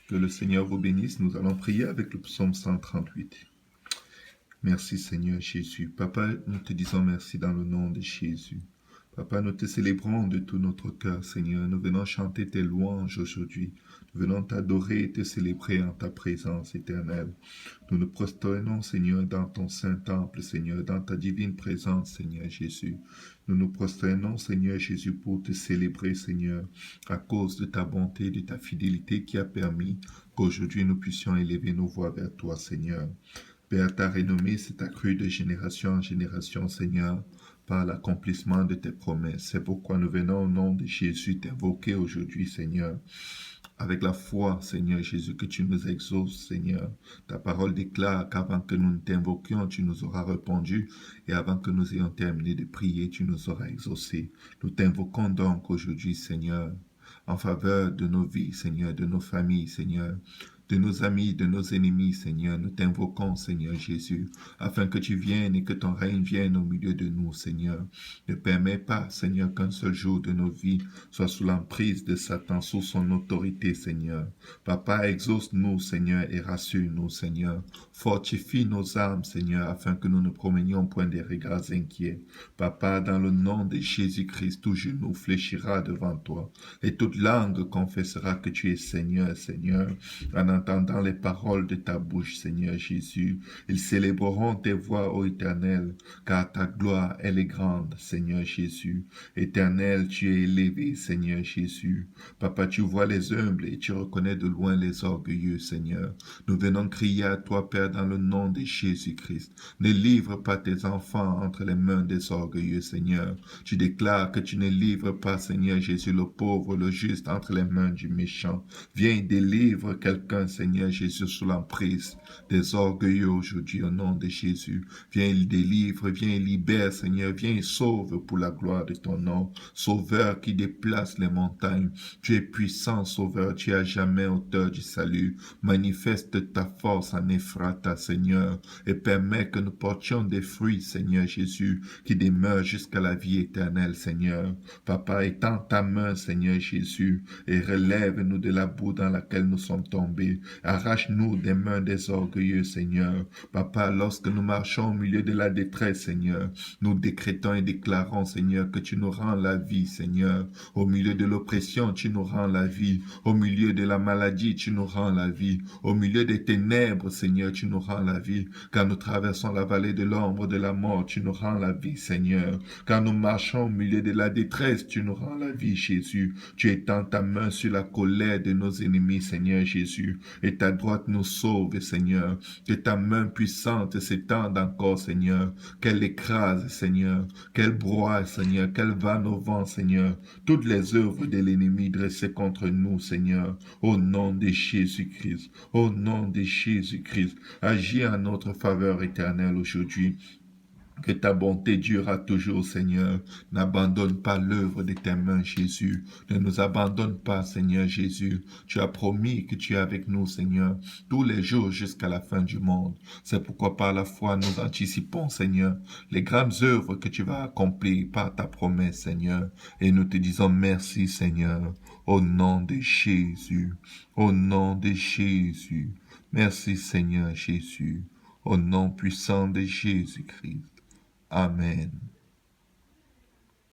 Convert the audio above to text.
Que le Seigneur vous bénisse. Nous allons prier avec le psaume 138. Merci Seigneur Jésus. Papa, nous te disons merci dans le nom de Jésus. Papa, nous te célébrons de tout notre cœur, Seigneur. Nous venons chanter tes louanges aujourd'hui. Nous venons t'adorer et te célébrer en ta présence éternelle. Nous nous prosternons, Seigneur, dans ton saint temple, Seigneur, dans ta divine présence, Seigneur Jésus. Nous nous prosternons, Seigneur Jésus, pour te célébrer, Seigneur, à cause de ta bonté, de ta fidélité qui a permis qu'aujourd'hui nous puissions élever nos voix vers toi, Seigneur. Père, ta renommée s'est accrue de génération en génération, Seigneur, par l'accomplissement de tes promesses. C'est pourquoi nous venons au nom de Jésus t'invoquer aujourd'hui, Seigneur, avec la foi, Seigneur Jésus, que tu nous exauces, Seigneur. Ta parole déclare qu'avant que nous ne t'invoquions, tu nous auras répondu, et avant que nous ayons terminé de prier, tu nous auras exaucés. Nous t'invoquons donc aujourd'hui, Seigneur, en faveur de nos vies, Seigneur, de nos familles, Seigneur, de nos amis, de nos ennemis, Seigneur. Nous t'invoquons, Seigneur Jésus, afin que tu viennes et que ton règne vienne au milieu de nous, Seigneur. Ne permets pas, Seigneur, qu'un seul jour de nos vies soit sous l'emprise de Satan, sous son autorité, Seigneur. Papa, exauce-nous, Seigneur, et rassure-nous, Seigneur. Fortifie nos âmes, Seigneur, afin que nous ne promenions point des regards inquiets. Papa, dans le nom de Jésus-Christ, tout genou fléchira devant toi, et toute langue confessera que tu es Seigneur, Seigneur. En entendant les paroles de ta bouche, Seigneur Jésus, ils célébreront tes voix, ô Éternel, car ta gloire, elle est grande, Seigneur Jésus. Éternel, tu es élevé, Seigneur Jésus. Papa, tu vois les humbles et tu reconnais de loin les orgueilleux, Seigneur. Nous venons crier à toi, Père, dans le nom de Jésus-Christ. Ne livre pas tes enfants entre les mains des orgueilleux, Seigneur. Tu déclares que tu ne livres pas, Seigneur Jésus, le pauvre, le juste, entre les mains du méchant. Viens, délivre quelqu'un, Seigneur Jésus, sous l'emprise des orgueilleux aujourd'hui, au nom de Jésus. Viens, il délivre, viens, il libère, Seigneur. Viens, il sauve pour la gloire de ton nom. Sauveur qui déplace les montagnes. Tu es puissant, Sauveur. Tu es à jamais auteur du salut. Manifeste ta force en Ephrata, Seigneur, et permets que nous portions des fruits, Seigneur Jésus, qui demeurent jusqu'à la vie éternelle, Seigneur. Papa, étends ta main, Seigneur Jésus, et relève-nous de la boue dans laquelle nous sommes tombés. Arrache-nous des mains des orgueilleux, Seigneur. Papa, lorsque nous marchons au milieu de la détresse, Seigneur, nous décrétons et déclarons, Seigneur, que tu nous rends la vie, Seigneur. Au milieu de l'oppression, tu nous rends la vie. Au milieu de la maladie, tu nous rends la vie. Au milieu des ténèbres, Seigneur, tu nous rends la vie. Quand nous traversons la vallée de l'ombre de la mort, tu nous rends la vie, Seigneur. Quand nous marchons au milieu de la détresse, tu nous rends la vie, Jésus. Tu étends ta main sur la colère de nos ennemis, Seigneur Jésus, et ta droite nous sauve, Seigneur. Que ta main puissante s'étende encore, Seigneur. Qu'elle écrase, Seigneur. Qu'elle broie, Seigneur. Qu'elle vanne au vent, Seigneur. Toutes les œuvres de l'ennemi dressées contre nous, Seigneur. Au nom de Jésus-Christ. Au nom de Jésus-Christ. Agis en notre faveur éternelle aujourd'hui. Que ta bonté durera toujours, Seigneur. N'abandonne pas l'œuvre de tes mains, Jésus. Ne nous abandonne pas, Seigneur Jésus. Tu as promis que tu es avec nous, Seigneur, tous les jours jusqu'à la fin du monde. C'est pourquoi par la foi nous anticipons, Seigneur, les grandes œuvres que tu vas accomplir par ta promesse, Seigneur. Et nous te disons merci, Seigneur, au nom de Jésus. Au nom de Jésus. Merci, Seigneur Jésus. Au nom puissant de Jésus-Christ. Amen.